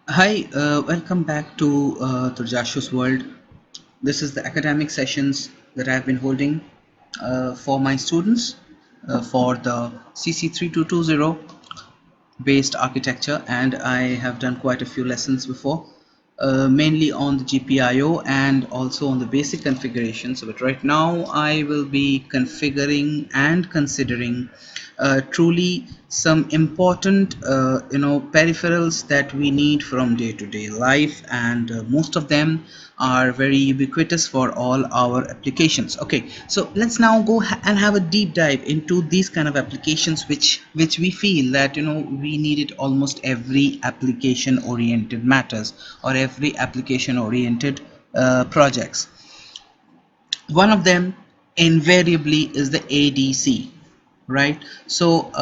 Hi, welcome back to Joshua's World. This is the academic sessions that I've been holding for my students for the CC3220 based architecture, and I have done quite a few lessons before, mainly on the GPIO and also on the basic configuration. So, but right now I will be configuring and considering truly some important peripherals that we need from day-to-day life, and most of them are very ubiquitous for all our applications. Okay, so let's now go and have a deep dive into these kind of applications which we feel that we need it almost every application oriented matters or every application oriented projects. One of them invariably is the ADC, right? So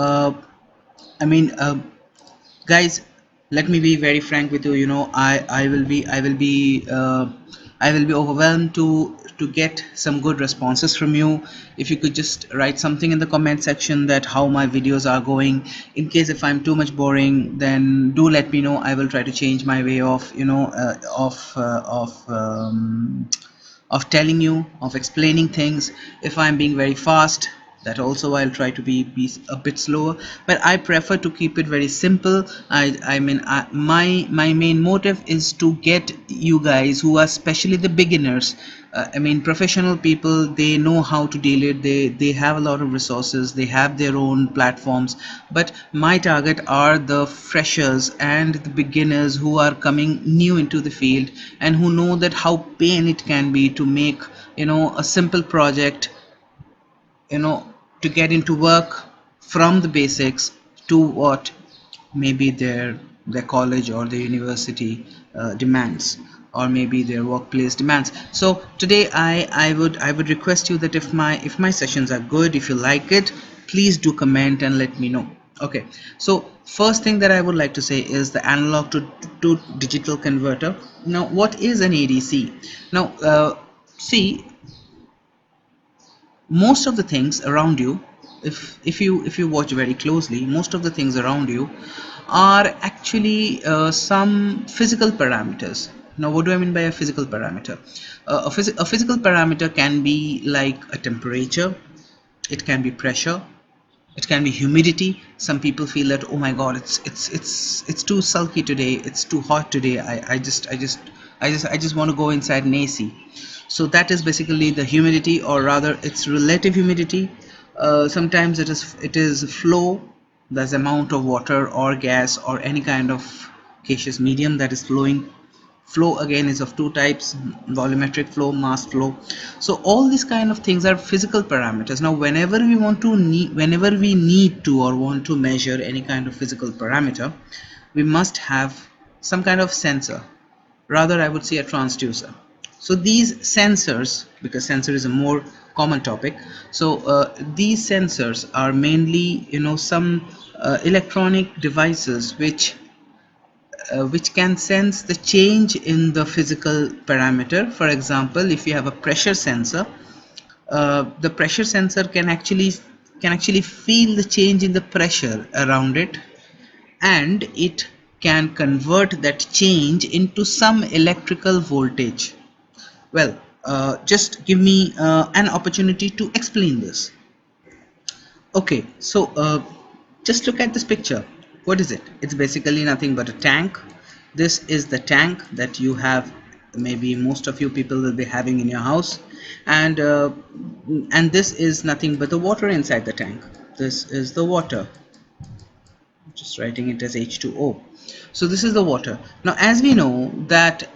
guys, let me be very frank with you. I will be overwhelmed to get some good responses from you. If you could just write something in the comment section that how my videos are going. In case if I'm too much boring, then do let me know. I will try to change my way of of telling you, of explaining things. If I'm being very fast, that also I'll try to be a bit slower, but I prefer to keep it very simple. My main motive is to get you guys who are especially the beginners. Professional people, they know how to deal it. They have a lot of resources, they have their own platforms, but my target are the freshers and the beginners who are coming new into the field and who know that how pain it can be to make a simple project, you know to get into work from the basics to what maybe their college or their university demands, or maybe their workplace demands. So today I would request you that if my sessions are good, if you like it, please do comment and let me know. Okay, so first thing that I would like to say is the analog to digital converter. Now, what is an ADC? Now, see, most of the things around you, if you watch very closely, most of the things around you are actually some physical parameters. Now, what do I mean by a physical parameter? A physical parameter can be like a temperature, it can be pressure, it can be humidity. Some people feel that, oh my god, it's too sulky today, it's too hot today, I just want to go inside an AC. So that is basically the humidity, or rather it's relative humidity. Sometimes it is flow, that's the amount of water or gas or any kind of gaseous medium that is flowing. Flow again is of two types: volumetric flow, mass flow. So all these kind of things are physical parameters. Now, whenever we need to or want to measure any kind of physical parameter, we must have some kind of sensor, rather I would say a transducer. So these sensors, because sensor is a more common topic, so these sensors are mainly some electronic devices which can sense the change in the physical parameter. For example, if you have a pressure sensor, the pressure sensor can actually feel the change in the pressure around it, and it can convert that change into some electrical voltage. Well, just give me an opportunity to explain this. Okay, so just look at this picture. What is it? It's basically nothing but a tank. This is the tank that you have. Maybe most of you people will be having in your house, and this is nothing but the water inside the tank. This is the water. Just writing it as H2O. So this is the water. Now, as we know that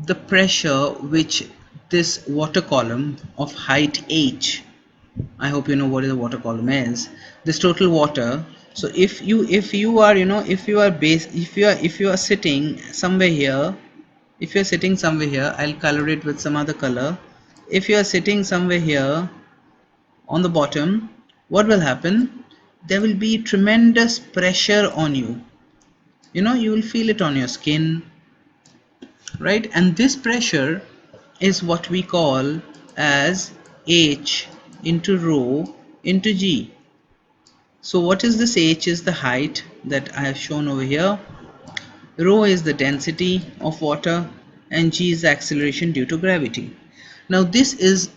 the pressure which this water column of height h, I hope you know what is a water column is, this total water. So if you are if you are sitting somewhere here, if you are sitting somewhere here, I'll color it with some other color. If you are sitting somewhere here on the bottom, what will happen? There will be tremendous pressure on you. You will feel it on your skin, right? And this pressure is what we call as h into rho into g. So what is this h? Is the height that I have shown over here. Rho is the density of water, and G is the acceleration due to gravity. Now this is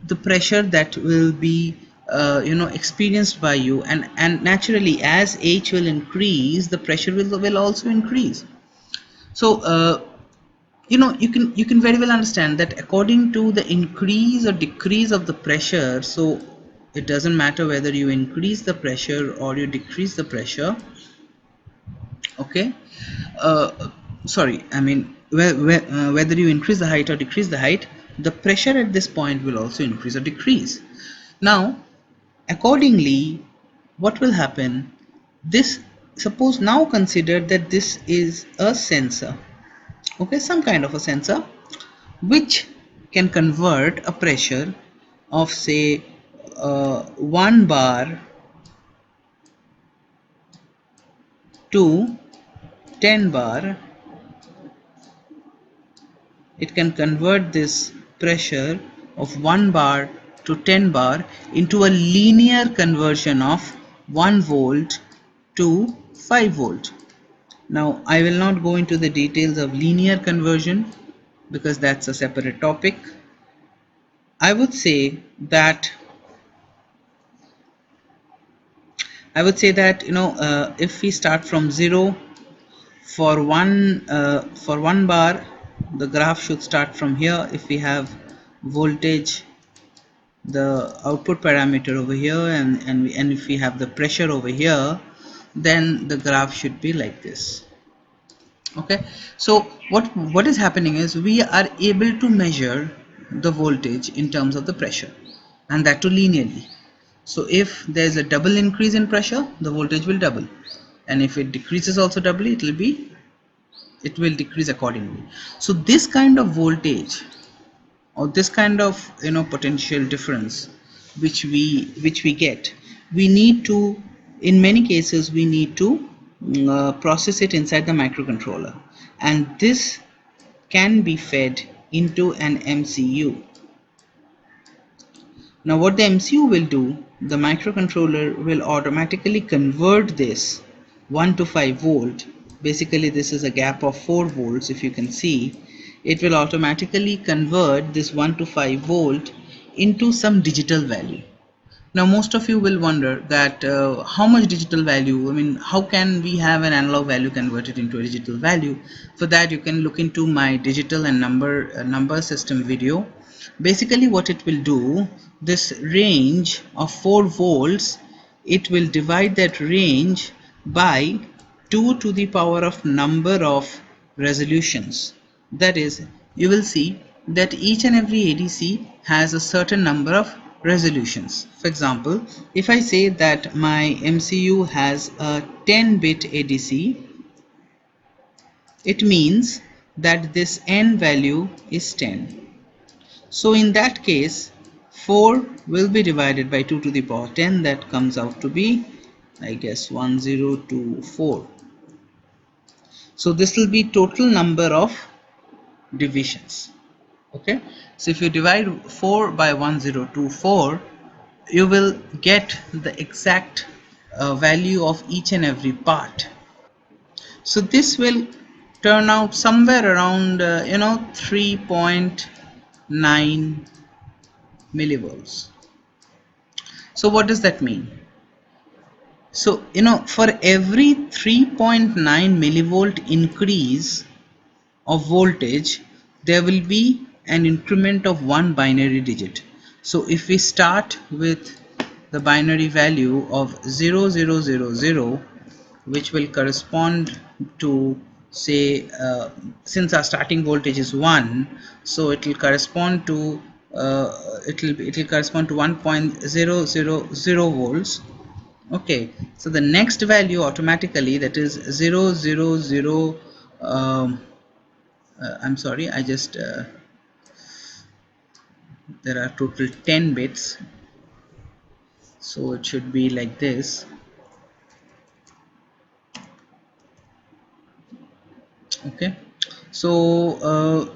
the pressure that will be experienced by you, and naturally as H will increase, the pressure will also increase. So you can very well understand that according to the increase or decrease of the pressure, so it doesn't matter whether you increase the pressure or you decrease the pressure. Okay, sorry, I mean whether you increase the height or decrease the height, the pressure at this point will also increase or decrease. Now accordingly, what will happen, this, suppose now consider that this is a sensor, okay, some kind of a sensor which can convert a pressure of say 1 bar to 10 bar. It can convert this pressure of 1 bar to 10 bar into a linear conversion of 1 volt to 5 volt. Now I will not go into the details of linear conversion because that's a separate topic. I would say that if we start from 0 for one bar, the graph should start from here. If we have voltage, the output parameter over here, and if we have the pressure over here, then the graph should be like this. Okay, so what is happening is we are able to measure the voltage in terms of the pressure, and that too linearly. So if there is a double increase in pressure, the voltage will double, and if it decreases also doubly, it will decrease accordingly. So this kind of voltage, or this kind of potential difference which we get, we need to, in many cases we need to process it inside the microcontroller, and this can be fed into an MCU. Now what the MCU will do, the microcontroller will automatically convert this 1 to 5 volt. Basically this is a gap of 4 volts. If you can see, it will automatically convert this 1 to 5 volt into some digital value. Now most of you will wonder that how much digital value, I mean how can we have an analog value converted into a digital value? For that you can look into my digital and number system video. Basically what it will do, this range of 4 volts, it will divide that range by 2 to the power of number of resolutions. That is, you will see that each and every ADC has a certain number of resolutions. For example, if I say that my MCU has a 10-bit ADC, it means that this n value is 10. So in that case, 4 will be divided by 2 to the power 10. That comes out to be, I guess, 1024. So this will be total number of divisions. Okay, so if you divide 4 by 1024, you will get the exact value of each and every part. So this will turn out somewhere around 3.9 millivolts. So what does that mean? So for every 3.9 millivolt increase of voltage, there will be an increment of one binary digit. So if we start with the binary value of 0000, which will correspond to, say, since our starting voltage is 1, so it will correspond to it will correspond to 1.000 volts. Okay, so the next value automatically, that is 000, I'm sorry, I just there are total 10 bits, so it should be like this. Okay, so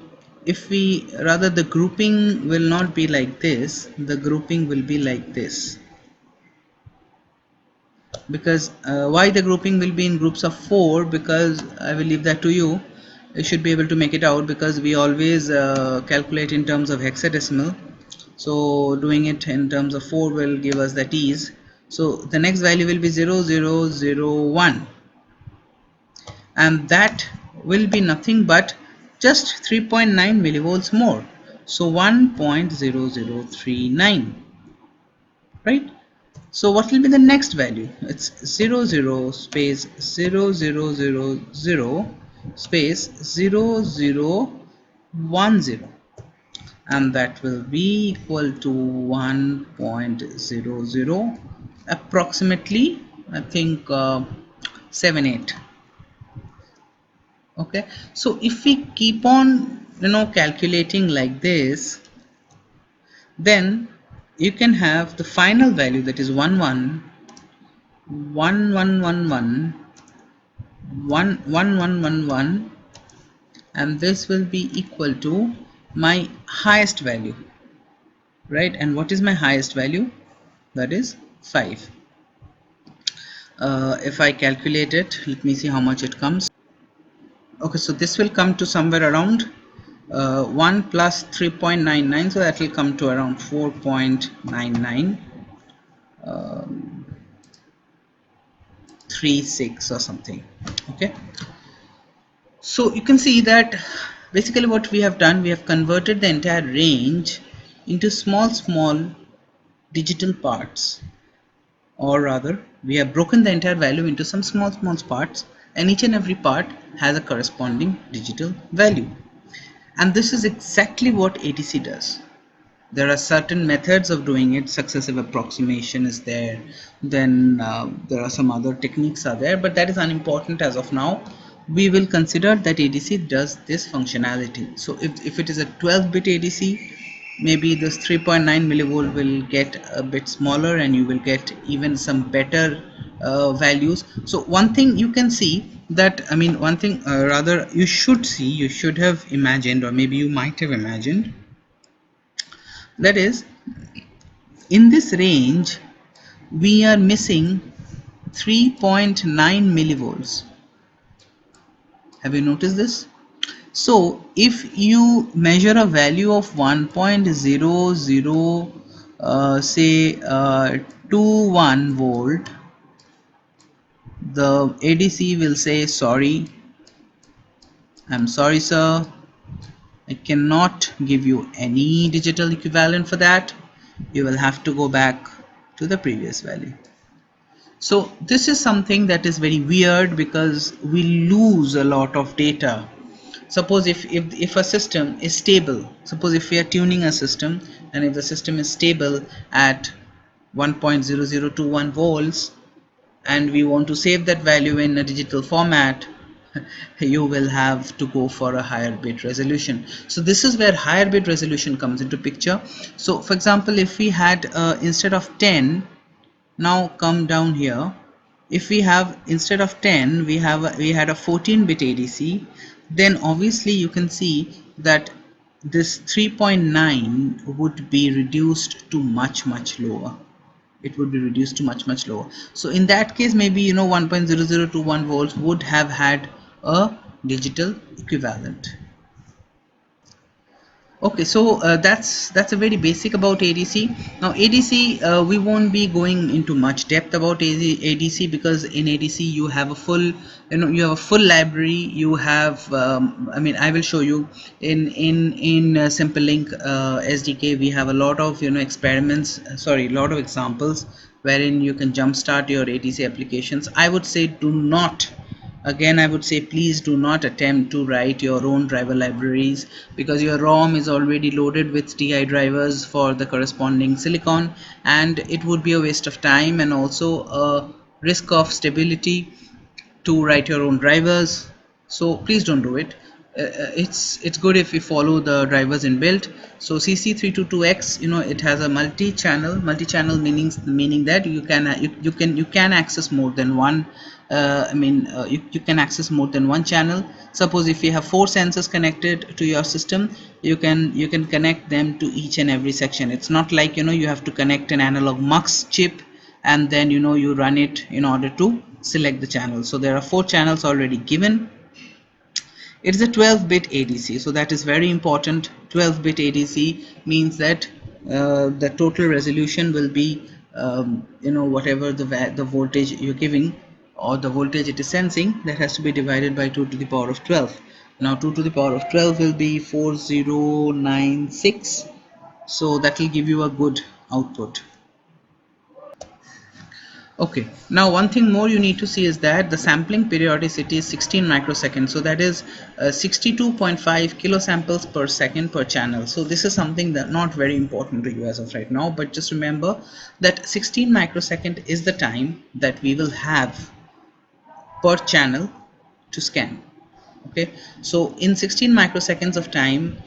if we, rather, the grouping will not be like this, the grouping will be like this. because why the grouping will be in groups of 4, because I will leave that to you. You should be able to make it out, because we always calculate in terms of hexadecimal, so doing it in terms of 4 will give us that ease. So the next value will be 0001, and that will be nothing but just 3.9 millivolts more, so 1.0039, right? So what will be the next value? It's 00 space 0000 space 0010, and that will be equal to 1.00, approximately, I think 78. Okay, so if we keep on calculating like this, then you can have the final value, that is 11111111, and this will be equal to my highest value, right? And what is my highest value? That is 5. If I calculate it, let me see how much it comes. Okay, so this will come to somewhere around 1 plus 3.99, so that will come to around 4.9936 or something. Okay, so you can see that basically what we have done, we have converted the entire range into small digital parts, or rather we have broken the entire value into some small parts, and each and every part has a corresponding digital value. And this is exactly what ADC does. There are certain methods of doing it. Successive approximation is there, then there are some other techniques are there, but that is unimportant as of now. We will consider that ADC does this functionality. So if it is a 12-bit ADC, maybe this 3.9 millivolt will get a bit smaller, and you will get even some better values. So one thing you can see that, I mean, one thing rather you should see, you should have imagined, or maybe you might have imagined, that is, in this range we are missing 3.9 millivolts. Have you noticed this? So if you measure a value of 1.00 say 21 volt, the ADC will say, sorry, I'm sorry sir, I cannot give you any digital equivalent for that. You will have to go back to the previous value. So this is something that is very weird, because we lose a lot of data. Suppose if a system is stable, suppose if we are tuning a system, and if the system is stable at 1.0021 volts, and we want to save that value in a digital format, you will have to go for a higher bit resolution. So this is where higher bit resolution comes into picture. So for example, if we had instead of 10, now come down here, if we have instead of 10 we had a 14-bit ADC, then obviously you can see that this 3.9 would be reduced to much lower. It would be reduced to much lower. So in that case, maybe 1.0021 volts would have had a digital equivalent. Okay, so that's a very basic about ADC. Now ADC, we won't be going into much depth about ADC, because in ADC you have a full, you have a full library. You have, I mean, I will show you in Simple-Link SDK. We have a lot of experiments, sorry, a lot of examples wherein you can jumpstart your ADC applications. I would say do not. Again, I would say please do not attempt to write your own driver libraries, because your ROM is already loaded with TI drivers for the corresponding silicon, and it would be a waste of time and also a risk of stability to write your own drivers. So please don't do it. It's good if we follow the drivers inbuilt. So CC3220X, it has a multi-channel meaning that you can access more than one, you can access more than one channel. Suppose if you have 4 sensors connected to your system, you can connect them to each and every section. It's not like you have to connect an analog mux chip and then you run it in order to select the channel. So there are 4 channels already given. It is a 12-bit ADC, so that is very important. 12-bit ADC means that the total resolution will be whatever the voltage you're giving or the voltage it is sensing, that has to be divided by 2 to the power of 12. Now 2 to the power of 12 will be 4096, so that will give you a good output. Okay, now one thing more you need to see is that the sampling periodicity is 16 microseconds, so that is 62.5 kilosamples per second per channel. So this is something that not very important to you as of right now, but just remember that 16 microsecond is the time that we will have per channel to scan. Okay, so in 16 microseconds of time,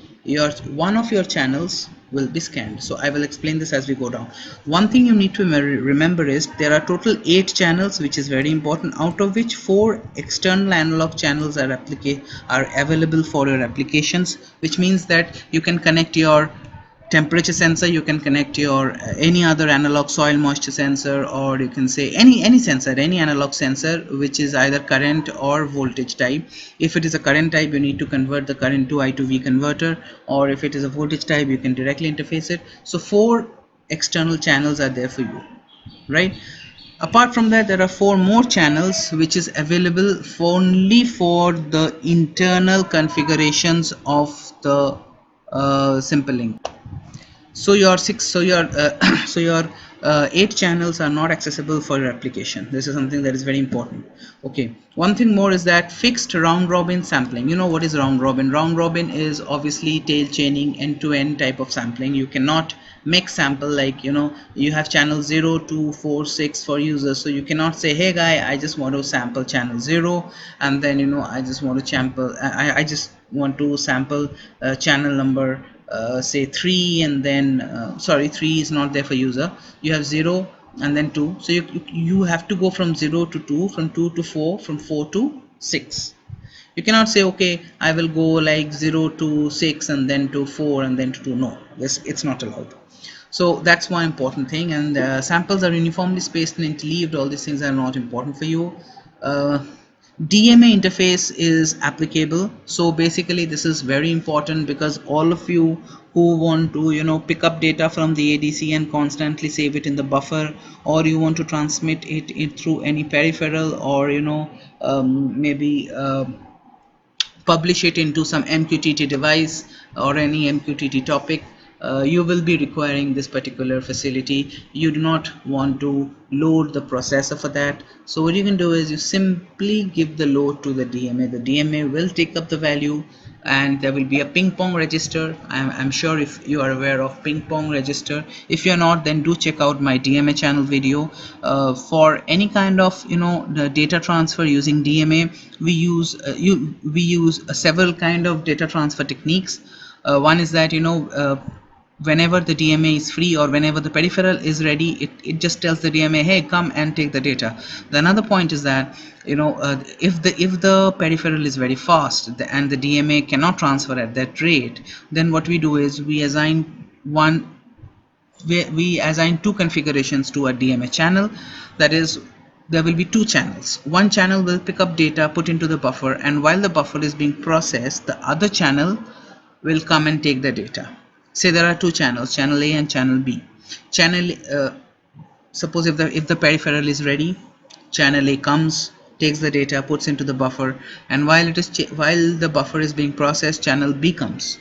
one of your channels will be scanned. So I will explain this as we go down. One thing you need to remember is there are total 8 channels, which is very important, out of which 4 external analog channels are available for your applications, which means that you can connect your temperature sensor, you can connect your any other analog soil moisture sensor, or you can say any sensor, any analog sensor which is either current or voltage type. If it is a current type, you need to convert the current to I to V converter, or if it is a voltage type, you can directly interface it. So 4 external channels are there for you, right? Apart from that, there are 4 more channels which is available only for the internal configurations of the simple link. So your 8 channels are not accessible for your application. This is something that is very important. Okay, one thing more is that fixed round robin sampling. You know what is round robin? Round robin is obviously tail chaining, end-to-end type of sampling. You cannot mix sample, like you have channel 0, 2, 4, 6 for users, so you cannot say, hey guy, I just want to sample channel 0, and then I just want to sample I just want to sample channel number say 3, and then sorry, 3 is not there for user. You have 0 and then 2, so you have to go from 0 to 2, from 2 to 4, from 4 to 6. You cannot say, okay, I will go like 0 to 6 and then to 4 and then to 2. No, it's not allowed. So that's one important thing. And samples are uniformly spaced and interleaved. All these things are not important for you. DMA interface is applicable. So basically this is very important, because all of you who want to pick up data from the ADC and constantly save it in the buffer, or you want to transmit it through any peripheral, or maybe publish it into some MQTT device or any MQTT topic, you will be requiring this particular facility. You do not want to load the processor for that. So what you can do is you simply give the load to the DMA. The DMA will take up the value, and there will be a ping pong register. I'm sure if you are aware of ping pong register. If you're not, then do check out my DMA channel video. For any kind of the data transfer using DMA, we use several kind of data transfer techniques. One is that whenever the DMA is free, or whenever the peripheral is ready, it just tells the DMA, hey, come and take the data. The another point is that if the peripheral is very fast and the DMA cannot transfer at that rate, then what we do is we assign two configurations to a DMA channel. That is, there will be 2 channels. One channel will pick up data, put into the buffer, and while the buffer is being processed, the other channel will come and take the data. Say there are 2 channels, channel A and channel B. Suppose if the peripheral is ready, channel A comes, takes the data, puts into the buffer, and while the buffer is being processed, channel B comes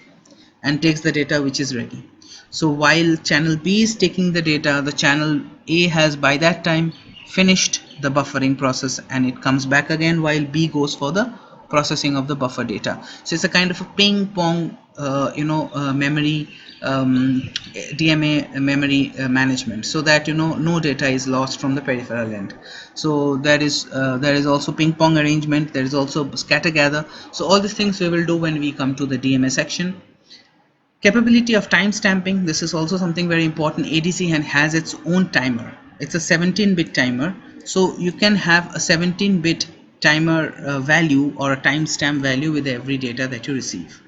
and takes the data which is ready. So while channel B is taking the data, the channel A has by that time finished the buffering process, and it comes back again while B goes for the processing of the buffer data. So it's a kind of a ping pong memory, DMA memory management, so that no data is lost from the peripheral end. So there is also ping pong arrangement, there is also scatter gather. So all these things we will do when we come to the DMA section. Capability of time stamping, this is also something very important. ADC has its own timer. It's a 17-bit timer, so you can have a 17-bit timer value or a timestamp value with every data that you receive.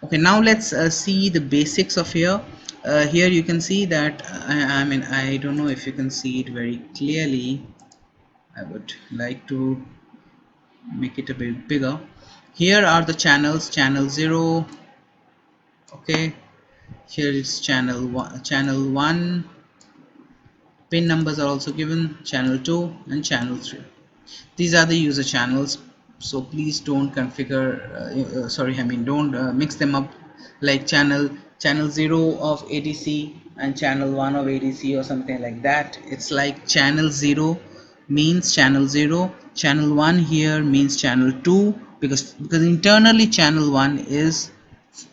Okay, now let's see the basics of here. here you can see that I mean, I don't know if you can see it very clearly. I would like to make it a bit bigger. Here are the channels: channel 0, okay, here is channel 1, pin numbers are also given, channel 2 and channel 3. These are the user channels, so please don't configure sorry, I mean, don't mix them up like channel 0 of ADC and channel 1 of ADC or something like that. It's like channel 0 means channel 0, channel 1 here means channel 2, because internally channel 1 is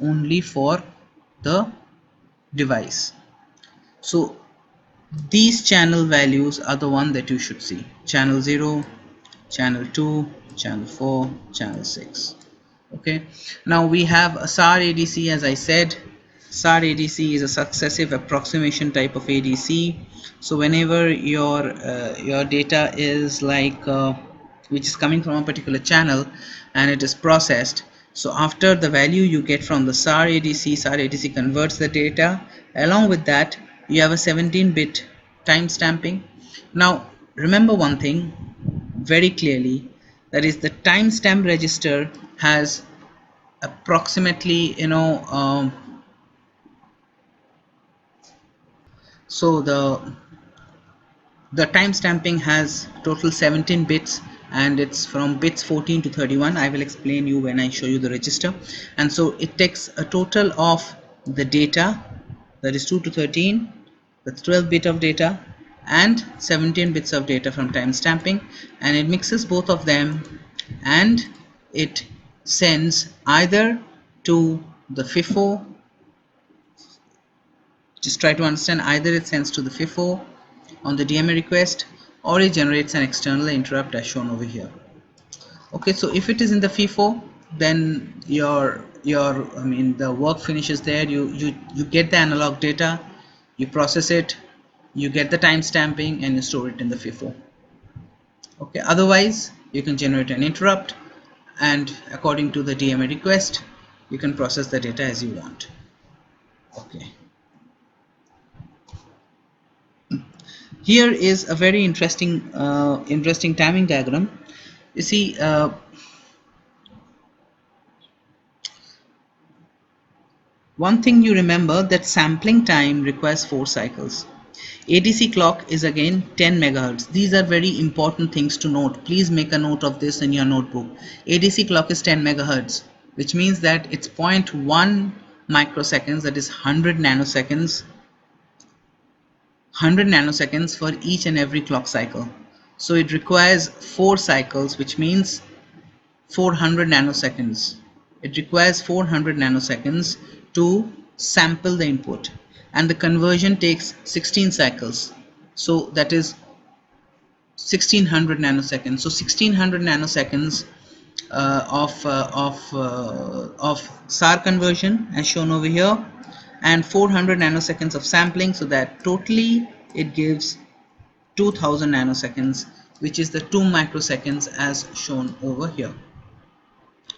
only for the device. So these channel values are the one that you should see: channel 0, channel 2, channel 4, channel 6. Okay, now we have a SAR ADC. As I said, SAR ADC is a successive approximation type of ADC. So whenever your data is like which is coming from a particular channel and it is processed, so after the value you get from the SAR ADC converts the data. Along with that, you have a 17-bit timestamping. Now remember one thing very clearly, that is the timestamp register has approximately, so the timestamping has total 17 bits, and it's from bits 14 to 31. I will explain you when I show you the register. And so it takes a total of the data, that is 2 to 13, that's 12 bit of data, and 17 bits of data from timestamping, and it mixes both of them, and it sends either to the FIFO. Just try to understand, either it sends to the FIFO on the DMA request, or it generates an external interrupt as shown over here. Okay, so if it is in the FIFO, then your I mean, the work finishes there. You get the analog data, you process it, you get the timestamping, and you store it in the FIFO. Okay, otherwise you can generate an interrupt, and according to the DMA request you can process the data as you want. Okay, here is a very interesting timing diagram. You see, one thing you remember, that sampling time requires 4 cycles. ADC clock is again 10 megahertz. These are very important things to note. Please make a note of this in your notebook. ADC clock is 10 megahertz, which means that it's 0.1 microseconds, that is 100 nanoseconds, 100 nanoseconds for each and every clock cycle. So it requires 4 cycles, which means 400 nanoseconds. It requires 400 nanoseconds to sample the input, and the conversion takes 16 cycles. So that is 1600 nanoseconds. So 1600 nanoseconds of SAR conversion as shown over here, and 400 nanoseconds of sampling, so that totally it gives 2000 nanoseconds, which is the 2 microseconds as shown over here.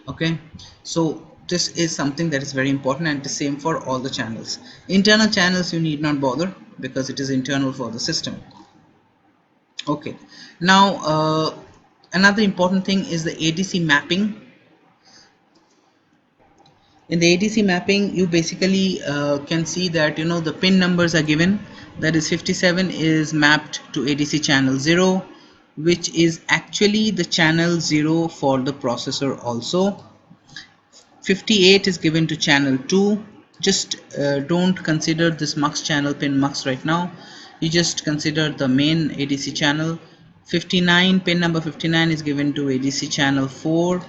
Okay, so this is something that is very important, and the same for all the channels. Internal channels you need not bother, because it is internal for the system. Okay, now another important thing is the ADC mapping. In the ADC mapping, you basically can see that the pin numbers are given, that is 57 is mapped to ADC channel 0, which is actually the channel 0 for the processor also. 58 is given to channel 2. Just don't consider this mux channel pin mux right now. You just consider the main ADC channel. 59, pin number 59 is given to ADC channel 4,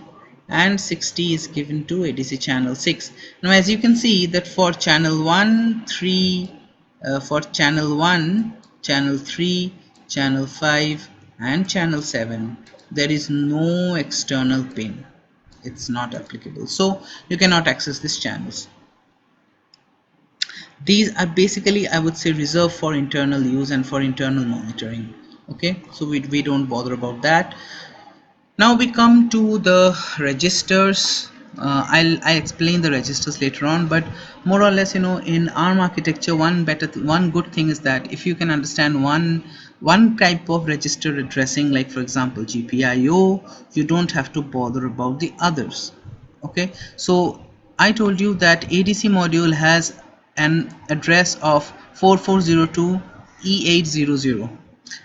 and 60 is given to ADC channel 6. Now as you can see that for channel 1, 3, for channel 1, channel 3, channel 5 and channel 7, there is no external pin. It's not applicable, so you cannot access these channels. These are basically, I would say, reserved for internal use and for internal monitoring. Okay, so we don't bother about that. Now we come to the registers. I'll explain the registers later on, but more or less, in ARM architecture, one good thing is that if you can understand one type of register addressing, like for example GPIO, you don't have to bother about the others. Okay, so I told you that ADC module has an address of 4402 E800,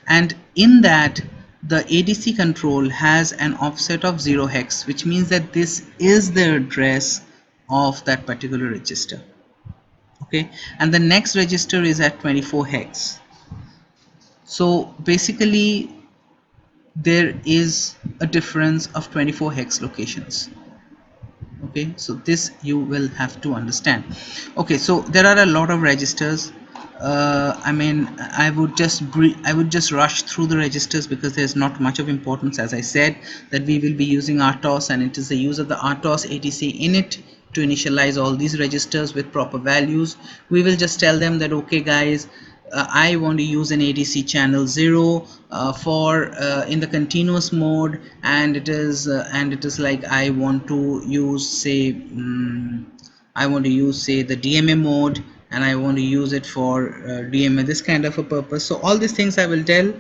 and in that the ADC control has an offset of 0 hex, which means that this is the address of that particular register. Okay, and the next register is at 24 hex. So basically there is a difference of 24 hex locations. Okay, so this you will have to understand. Okay, so there are a lot of registers. I mean, I would just rush through the registers because there's not much of importance. As I said, that we will be using RTOS, and it is the use of the RTOS ADC init to initialize all these registers with proper values. We will just tell them that, okay guys, I want to use an ADC channel 0 for in the continuous mode, and it is like I want to use, say, I want to use, say, the DMA mode, and I want to use it for DMA, this kind of a purpose. So all these things I will tell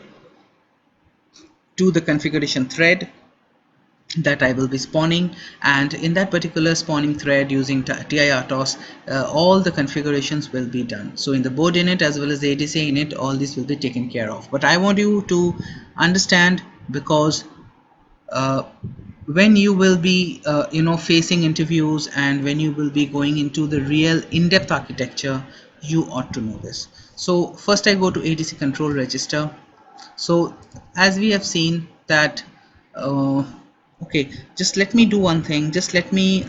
to the configuration thread that I will be spawning, and in that particular spawning thread using TI RTOS, all the configurations will be done. So in the board init as well as the ADC init, all this will be taken care of. But I want you to understand, because uh, when you will be facing interviews, and when you will be going into the real in-depth architecture, you ought to know this. So first I go to ADC control register. So as we have seen that, okay, just let me do one thing. Just let me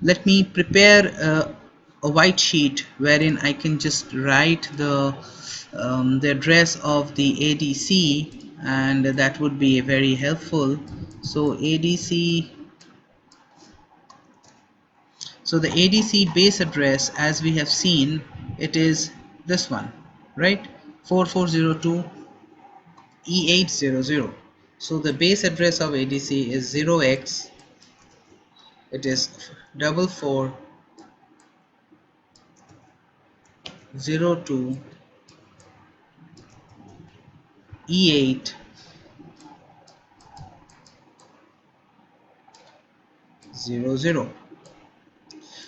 let me prepare a white sheet wherein I can just write the address of the ADC, and that would be very helpful. So ADC, so the ADC base address, as we have seen, it is this one, right? 4402 E800. So the base address of ADC is 0x, it is 4402 E800.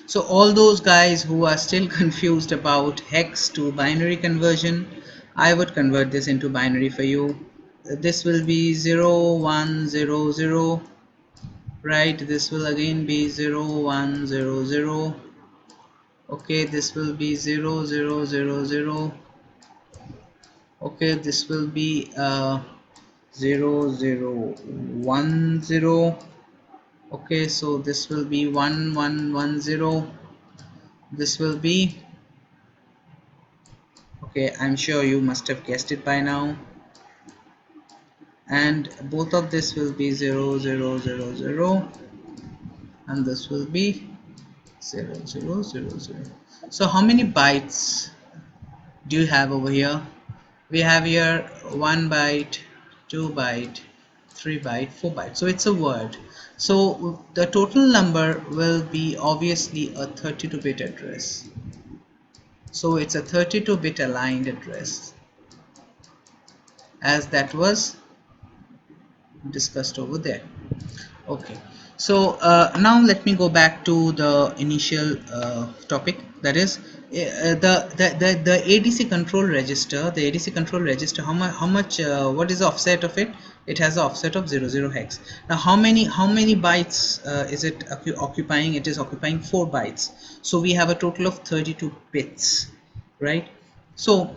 So all those guys who are still confused about hex to binary conversion, I would convert this into binary for you. This will be 0100, right? This will again be 0100. Okay, this will be 0000. Okay, this will be 0010. Okay, so this will be 1110. This will be, okay, I'm sure you must have guessed it by now, and both of this will be 0000, and this will be 0000. So how many bytes do you have over here? We have here 1 byte, 2 byte, 3 byte, 4 byte. So it's a word. So the total number will be obviously a 32-bit address. So it's a 32-bit aligned address, as that was discussed over there. Okay, so now let me go back to the initial topic, that is the ADC control register. The ADC control register, how much what is the offset of it? It has the offset of 00 hex. Now how many bytes is it occupying? It is occupying 4 bytes. So we have a total of 32 bits, right? So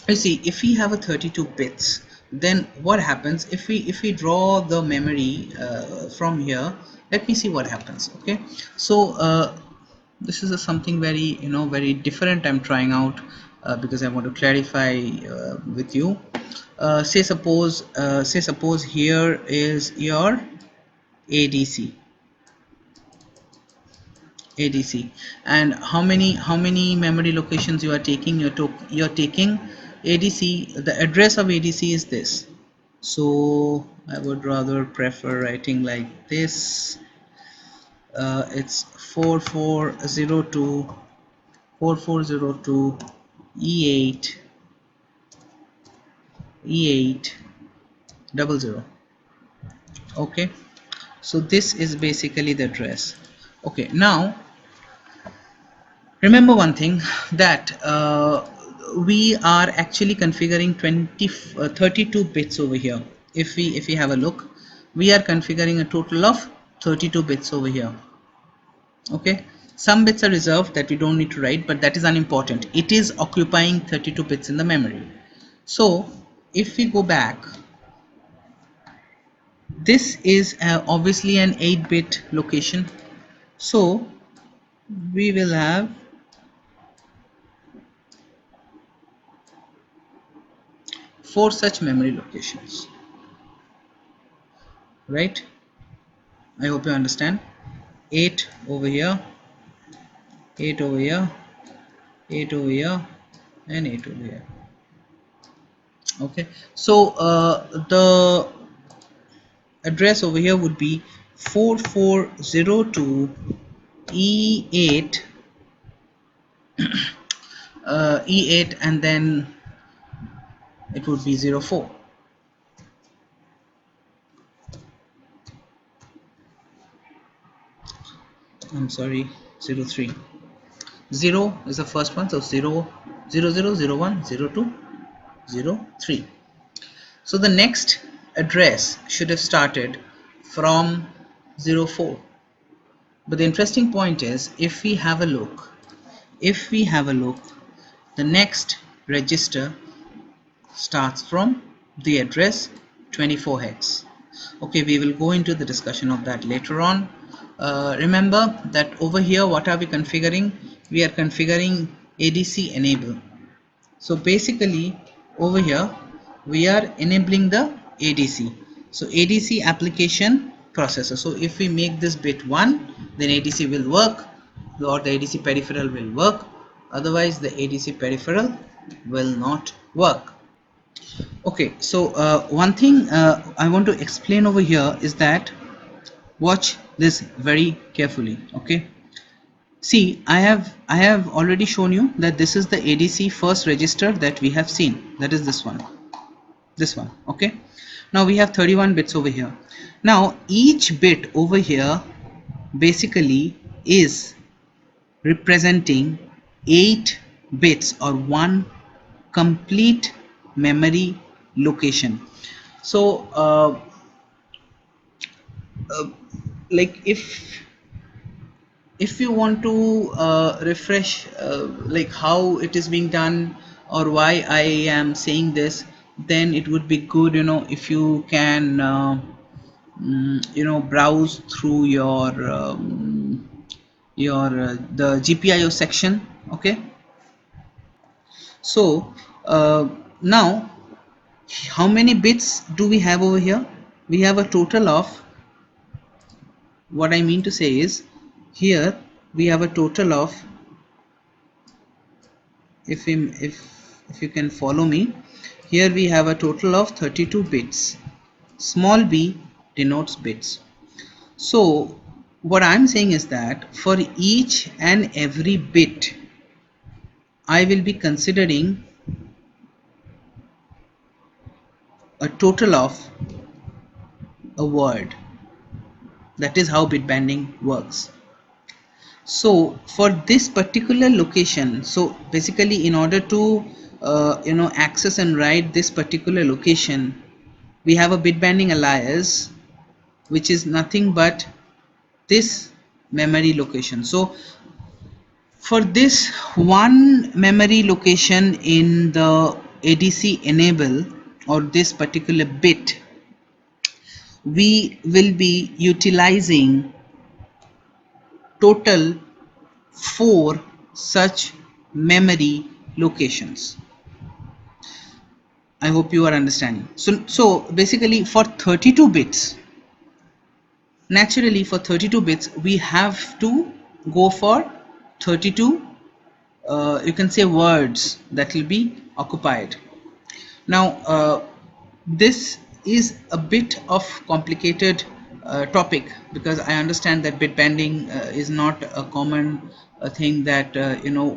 you see, if we have a 32 bits, then what happens if we draw the memory from here? Let me see what happens. Okay, so this is something very very different I'm trying out, because I want to clarify with you. Say suppose here is your ADC, and how many memory locations you are taking? You're taking ADC, the address of ADC is this, So I would rather prefer writing like this. It's 4402 E8 E800. Okay, so this is basically the address. Okay, now remember one thing, that we are actually configuring 32 bits over here. If we have a look, we are configuring a total of 32 bits over here. Okay, some bits are reserved that we don't need to write, but that is unimportant. It is occupying 32 bits in the memory. So if we go back, this is obviously an 8-bit location, so we will have 4 such memory locations, right? I hope you understand. 8 over here, 8 over here, 8 over here, and 8 over here. Okay, so the address over here would be 4402 E8 E8, and then it would be 04. I'm sorry, 03. 0 is the first one, so 0 0 0 0 1 0 2 0 3. So the next address should have started from 04. But the interesting point is, if we have a look, the next register starts from the address 24 hex. Okay, we will go into the discussion of that later on. Remember that over here, what are we configuring? We are configuring ADC enable. So basically over here we are enabling the ADC. So ADC application processor. So if we make this bit 1, then ADC will work, or the ADC peripheral will work. Otherwise the ADC peripheral will not work. Okay, so one thing I want to explain over here is that, watch this very carefully. Okay, see, I have already shown you that this is the ADC first register that we have seen, that is this one. Okay, now we have 31 bits over here. Now each bit over here basically is representing 8 bits, or one complete memory location. So like if you want to refresh like how it is being done, or why I am saying this, then it would be good, if you can browse through your the GPIO section. Okay, so now how many bits do we have over here? We have a total of, what I mean to say is, here we have a total of, if you can follow me, here we have a total of 32 bits. Small b denotes bits. So what I'm saying is that for each and every bit I will be considering a total of a word. That is how bit banding works. So for this particular location, so basically in order to access and write this particular location, we have a bit banding alias, which is nothing but this memory location. So for this one memory location in the ADC enable, or this particular bit, we will be utilizing total 4 such memory locations. I hope you are understanding. So basically for 32 bits, naturally for 32 bits we have to go for 32 you can say words that will be occupied. Now this is a bit of complicated topic, because I understand that bit bending is not a common thing that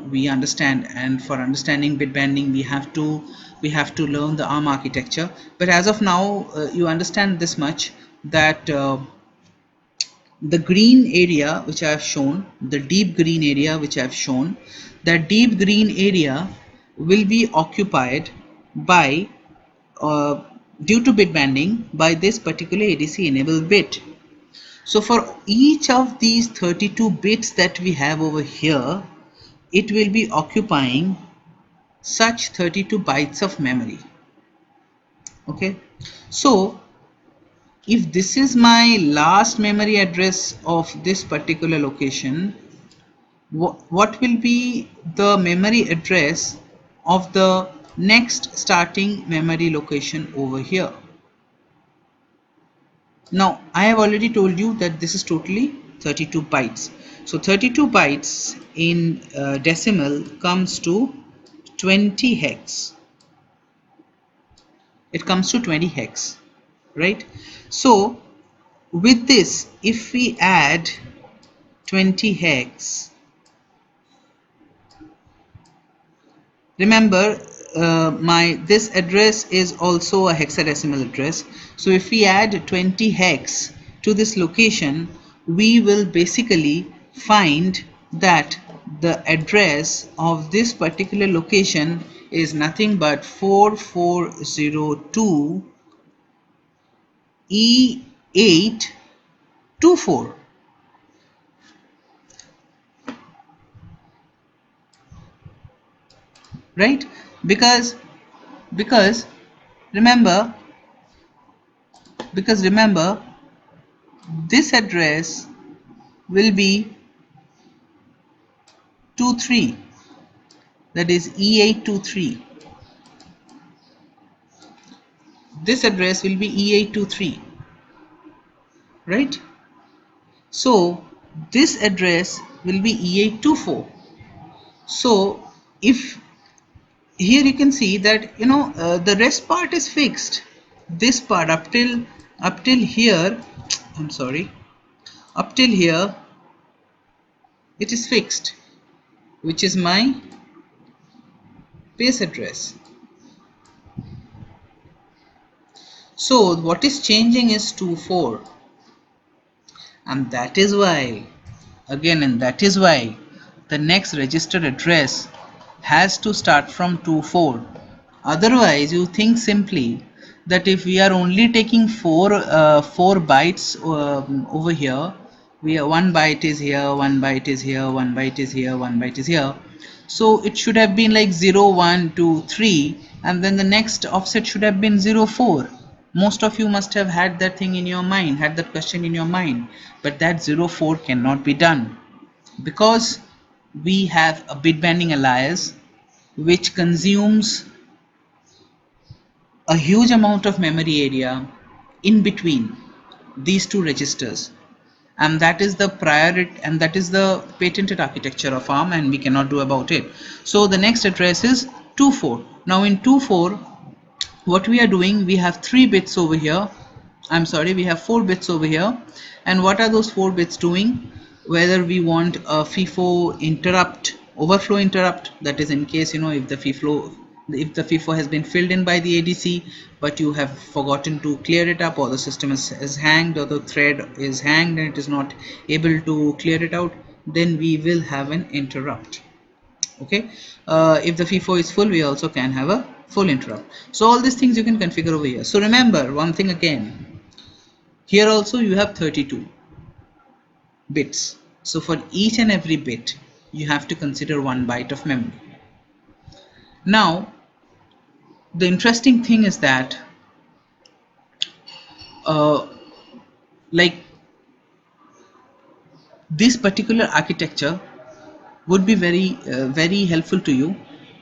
we understand, and for understanding bit bending we have to learn the ARM architecture. But as of now, you understand this much, that the green area which I have shown, the deep green area which I have shown, that deep green area will be occupied by due to bit banding by this particular ADC enable bit. So for each of these 32 bits that we have over here, it will be occupying such 32 bytes of memory. Okay, so if this is my last memory address of this particular location, what will be the memory address of the next starting memory location over here? Now I have already told you that this is totally 32 bytes. So 32 bytes in decimal comes to 20 hex. It comes to 20 hex, right? So with this, if we add 20 hex, remember my this address is also a hexadecimal address. So if we add 20 hex to this location, we will basically find that the address of this particular location is nothing but 4402 E824, right? Because remember remember this address will be 23, that is E823. This address will be E823, right? So this address will be E824. So if here you can see that the rest part is fixed. This part up till here, I'm sorry, up till here it is fixed, which is my base address. So what is changing is 24, and that is why the next registered address has to start from 24. Otherwise you think simply that if we are only taking four bytes over here, we are one byte is here, one byte is here, one byte is here, one byte is here, so it should have been like 0 1 2 3, and then the next offset should have been 0 4. Most of you must have had that thing in your mind, had that question in your mind, but that 0 4 cannot be done, because we have a bit banding alias which consumes a huge amount of memory area in between these two registers, and that is the priority, and that is the patented architecture of ARM, and we cannot do about it. So the next address is 24. Now in 24, what we are doing, we have 3 bits over here, I'm sorry, we have 4 bits over here, and what are those 4 bits doing? Whether we want a FIFO interrupt, overflow interrupt, that is in case if the FIFO has been filled in by the ADC, but you have forgotten to clear it up, or the system is hanged, or the thread is hanged and it is not able to clear it out, then we will have an interrupt. Okay, if the FIFO is full, we also can have a full interrupt. So all these things you can configure over here. So remember one thing again, here also you have 32 bits, so for each and every bit you have to consider 1 byte of memory. Now the interesting thing is that like this particular architecture would be very helpful to you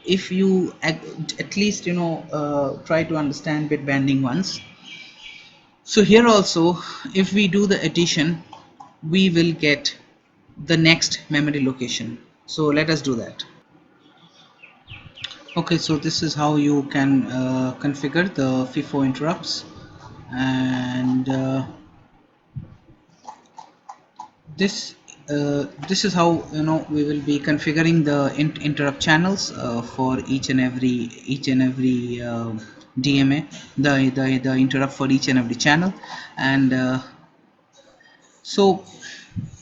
if you at least try to understand bit banding once. So here also, if we do the addition, we will get the next memory location. So let us do that. Okay, so this is how you can configure the FIFO interrupts. and this this is how we will be configuring the interrupt channels for each and every DMA, the interrupt for each and every channel. And so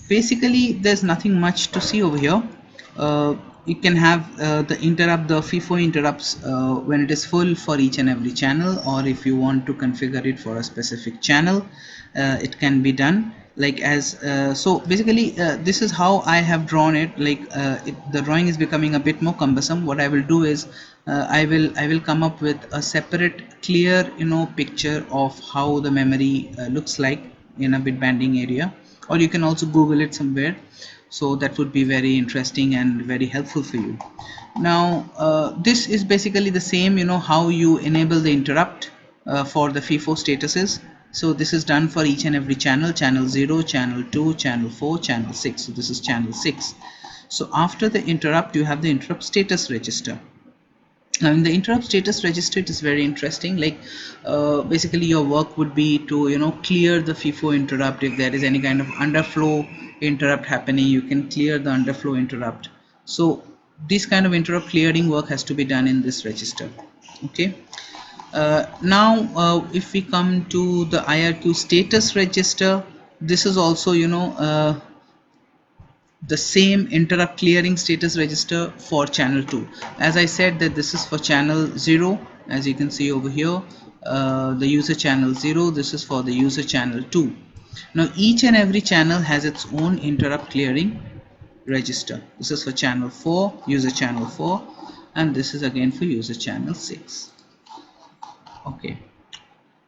basically there's nothing much to see over here. You can have the FIFO interrupts when it is full for each and every channel, or if you want to configure it for a specific channel, it can be done like as so basically this is how I have drawn it. Like the drawing is becoming a bit more cumbersome. What I will do is I will come up with a separate clear picture of how the memory looks like in a bit banding area, or you can also Google it somewhere. So that would be very interesting and very helpful for you. Now this is basically the same, how you enable the interrupt for the FIFO statuses. So this is done for each and every channel: channel 0, channel 2, channel 4, channel 6. So this is channel 6. So after the interrupt, you have the interrupt status register. Now in the interrupt status register, it is very interesting. Like basically your work would be to clear the FIFO interrupt. If there is any kind of underflow interrupt happening, you can clear the underflow interrupt. So this kind of interrupt clearing work has to be done in this register. Okay. Now if we come to the IRQ status register, this is also the same interrupt clearing status register for channel 2. As I said that this is for channel 0, as you can see over here, the user channel 0, this is for the user channel 2. Now each and every channel has its own interrupt clearing register. This is for channel 4, user channel 4, and this is again for user channel 6. Okay.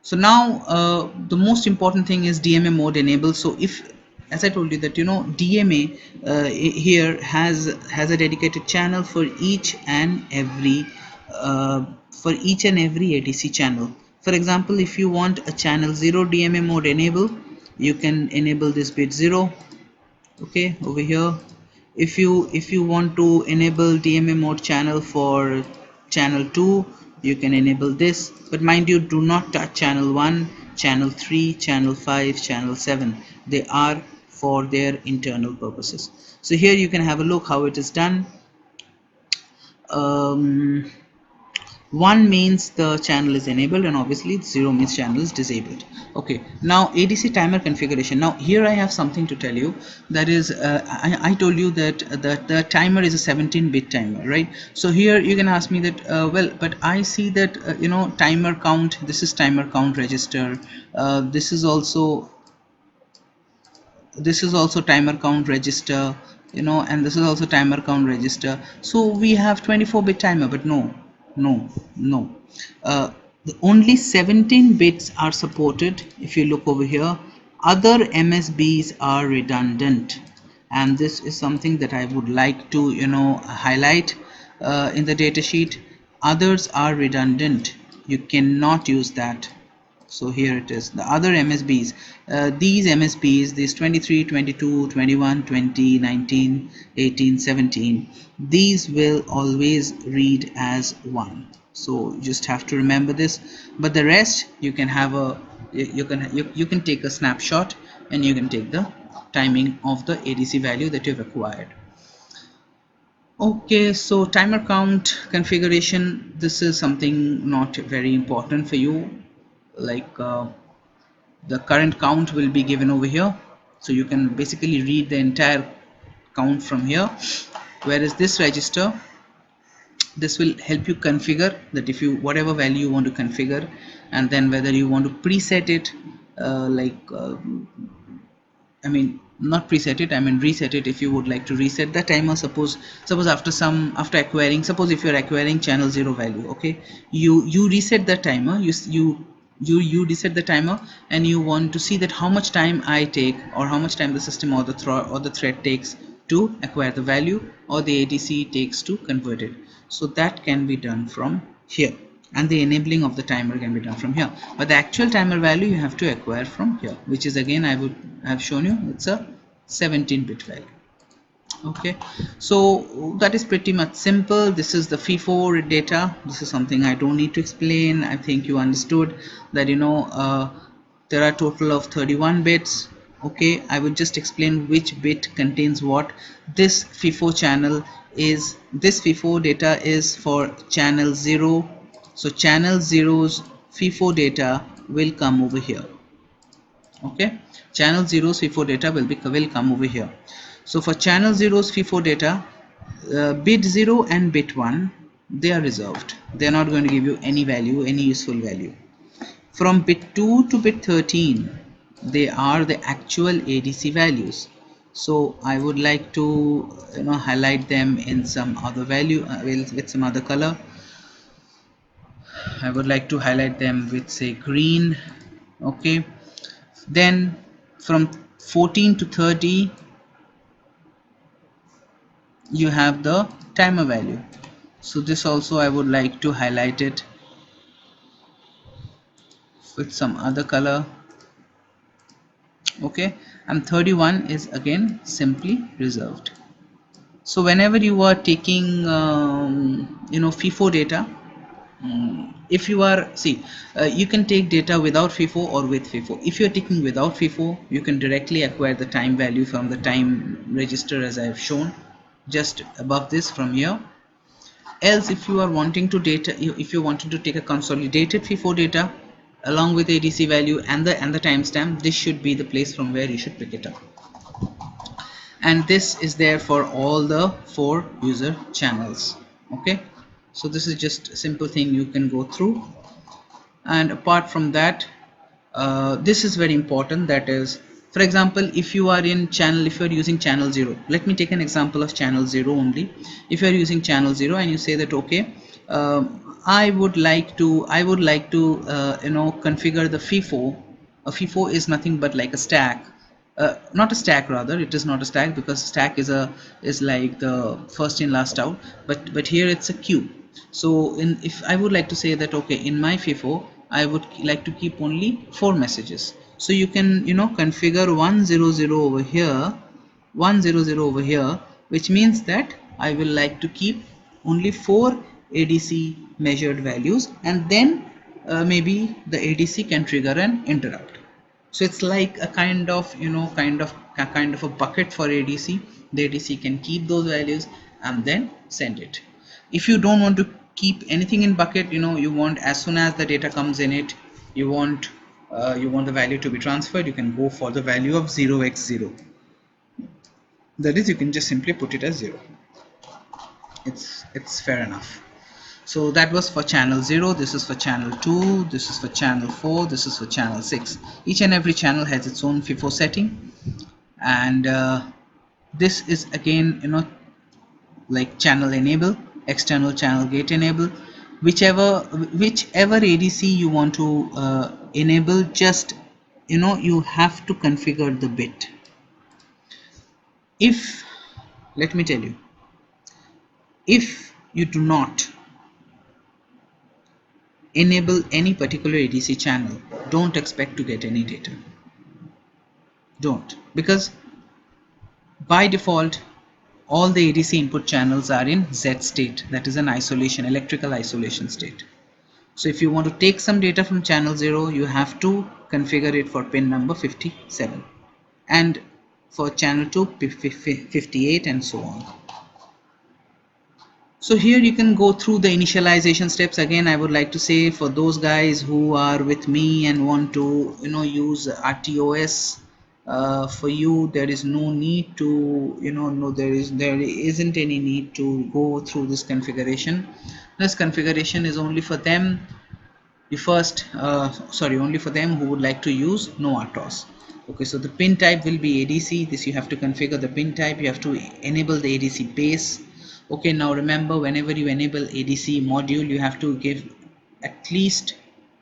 So now the most important thing is DMA mode enable. So if, as I told you, that DMA here has a dedicated channel for each and every ADC channel. For example, if you want a channel 0 DMA mode enable, you can enable this bit 0. Okay, over here. If you want to enable DMA mode channel for channel 2, you can enable this, but mind you, do not touch channel 1, channel 3, channel 5, channel 7. They are for their internal purposes. So here you can have a look how it is done. 1 means the channel is enabled, and obviously 0 means channel is disabled. Okay, now ADC timer configuration. Now here I have something to tell you. That is I told you that the timer is a 17-bit timer, right? So here you can ask me that well, but I see that timer count, this is timer count register, this is also timer count register, and this is also timer count register. So we have 24-bit timer, but no, the only 17 bits are supported. If you look over here, other MSBs are redundant, and this is something that I would like to highlight in the data sheet. Others are redundant, you cannot use that. So here it is, the other MSBs. These MSBs, these 23, 22, 21, 20, 19, 18, 17, these will always read as 1. So you just have to remember this. But the rest, you can have a you can take a snapshot, and you can take the timing of the ADC value that you've acquired. Okay, so timer count configuration, this is something not very important for you. Like the current count will be given over here, so you can basically read the entire count from here. Whereas this register, this will help you configure that, if you whatever value you want to configure, and then whether you want to preset it, I mean not preset it, I mean reset it. If you would like to reset the timer, suppose after acquiring, suppose if you're acquiring channel 0 value, okay, you reset the timer, you reset the timer, and you want to see that how much time I take, or how much time the system or the thread takes to acquire the value, or the ADC takes to convert it. So that can be done from here, and the enabling of the timer can be done from here, but the actual timer value you have to acquire from here, which is, again, I would have shown you, it's a 17-bit value. Okay, so that is pretty much simple. This is the FIFO data. This is something I don't need to explain. I think you understood that there are total of 31 bits. Okay, I will just explain which bit contains what. This FIFO channel is, this FIFO data is for channel 0. So channel 0's FIFO data will come over here. Okay, channel 0's FIFO data will come over here. So for channel 0's FIFO data, bit 0 and bit 1, they are reserved. They are not going to give you any value, any useful value. From bit 2 to bit 13, they are the actual ADC values. So I would like to highlight them in some other value, with some other color. I would like to highlight them with, say, green. Okay, then from 14 to 30, you have the timer value. So this also I would like to highlight it with some other color. Okay, and 31 is again simply reserved. So whenever you are taking FIFO data, if you are, you can take data without FIFO or with FIFO. If you are taking without FIFO, you can directly acquire the time value from the time register, as I have shown just above this from here. Else, if you are wanting to if you wanted to take a consolidated FIFO data along with ADC value and the timestamp, this should be the place from where you should pick it up. And this is there for all the 4 user channels. Okay, so this is just a simple thing you can go through. And apart from that, this is very important. That is, for example, if you are using channel 0, let me take an example of channel 0 only. If you are using channel 0 and you say that, okay, I would like to configure the FIFO. A FIFO is nothing but like a stack, not a stack, rather it is not a stack, because stack is like the first in last out, but here it's a queue. So if I would like to say that, okay, in my FIFO I would like to keep only 4 messages, so you can configure 100 over here, 100 over here, which means that I will like to keep only 4 ADC measured values, and then maybe the ADC can trigger an interrupt. So it's like a kind of a bucket for ADC. The ADC can keep those values and then send it. If you don't want to keep anything in bucket, you want, as soon as the data comes in it, you want the value to be transferred, you can go for the value of 0x0. That is, you can just simply put it as 0. It's fair enough. So that was for channel 0, this is for channel 2, this is for channel 4, this is for channel 6. Each and every channel has its own FIFO setting, and this is again like channel enable, external channel gate enable. Whichever ADC you want to enable, just you have to configure the bit. If, let me tell you, if you do not enable any particular ADC channel, don't expect to get any data. Don't, because by default all the ADC input channels are in Z state, that is an isolation, electrical isolation state. So if you want to take some data from channel 0, you have to configure it for pin number 57, and for channel 2 58, and so on. So here you can go through the initialization steps. Again, I would like to say, for those guys who are with me and want to use RTOS, for you there is no need to there isn't any need to go through this configuration. This configuration is only for them only for them who would like to use no RTOS. Okay, so the pin type will be ADC. This you have to configure the pin type. You have to enable the ADC base. Okay, now remember, whenever you enable ADC module, you have to give at least,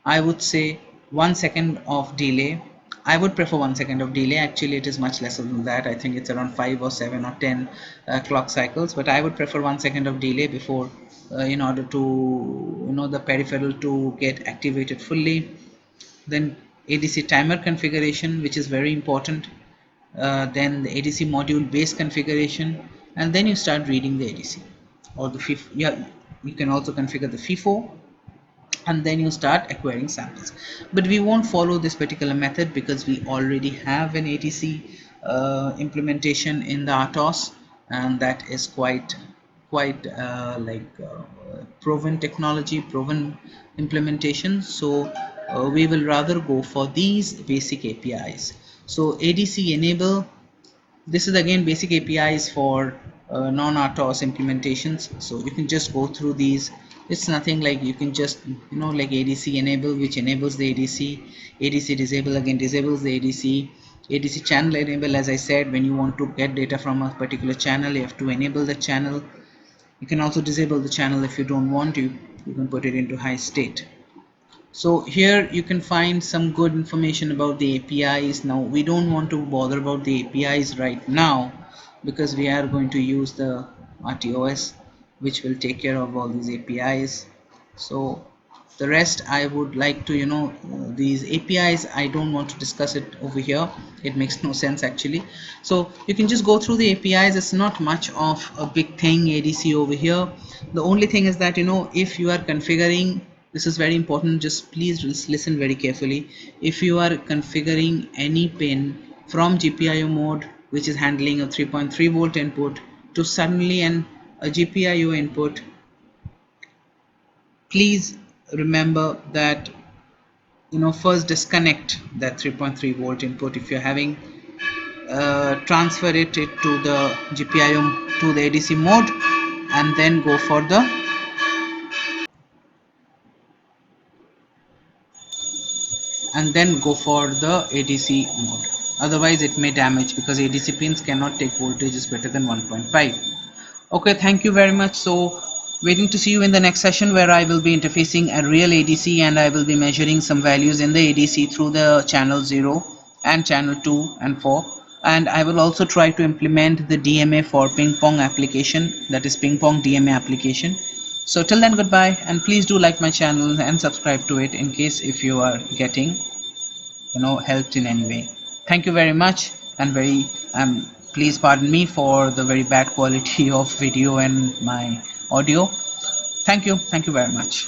I would say, 1 second of delay. I would prefer 1 second of delay. Actually, it is much lesser than that. I think it's around 5 or 7 or 10 clock cycles, but I would prefer 1 second of delay before in order to the peripheral to get activated fully. Then ADC timer configuration, which is very important. Then the ADC module base configuration, and then you start reading the ADC or the FIFO. Yeah, you can also configure the FIFO. and then you start acquiring samples. But we won't follow this particular method because we already have an ADC implementation in the RTOS, and that is quite proven technology, proven implementation. So we will rather go for these basic APIs. So ADC enable, this is again basic APIs for non-RTOS implementations, so you can just go through these. It's nothing like, you can just like ADC enable, which enables the ADC. ADC disable again disables the ADC. ADC channel enable, as I said, when you want to get data from a particular channel, you have to enable the channel. You can also disable the channel if you don't want to. You can put it into high state. So here you can find some good information about the APIs. Now we don't want to bother about the APIs right now because we are going to use the RTOS, which will take care of all these APIs. So the rest I would like to, these APIs I don't want to discuss it over here. It makes no sense actually. So you can just go through the APIs. It's not much of a big thing, ADC over here. The only thing is that, if you are configuring, this is very important, just please listen very carefully. If you are configuring any pin from GPIO mode, which is handling a 3.3 volt input, to suddenly a GPIO input, please remember that, first disconnect that 3.3 volt input if you're having, transfer it to the GPIO, to the ADC mode, and then go for the ADC mode. Otherwise it may damage, because ADC pins cannot take voltages better than 1.5. Okay, thank you very much. So waiting to see you in the next session, where I will be interfacing a real ADC, and I will be measuring some values in the ADC through the channel 0 and channel 2 and 4. And I will also try to implement the DMA for ping pong application, that is ping pong DMA application. So till then, goodbye, and please do like my channel and subscribe to it in case if you are getting helped in any way. Thank you very much, and please pardon me for the very bad quality of video and my audio. Thank you very much.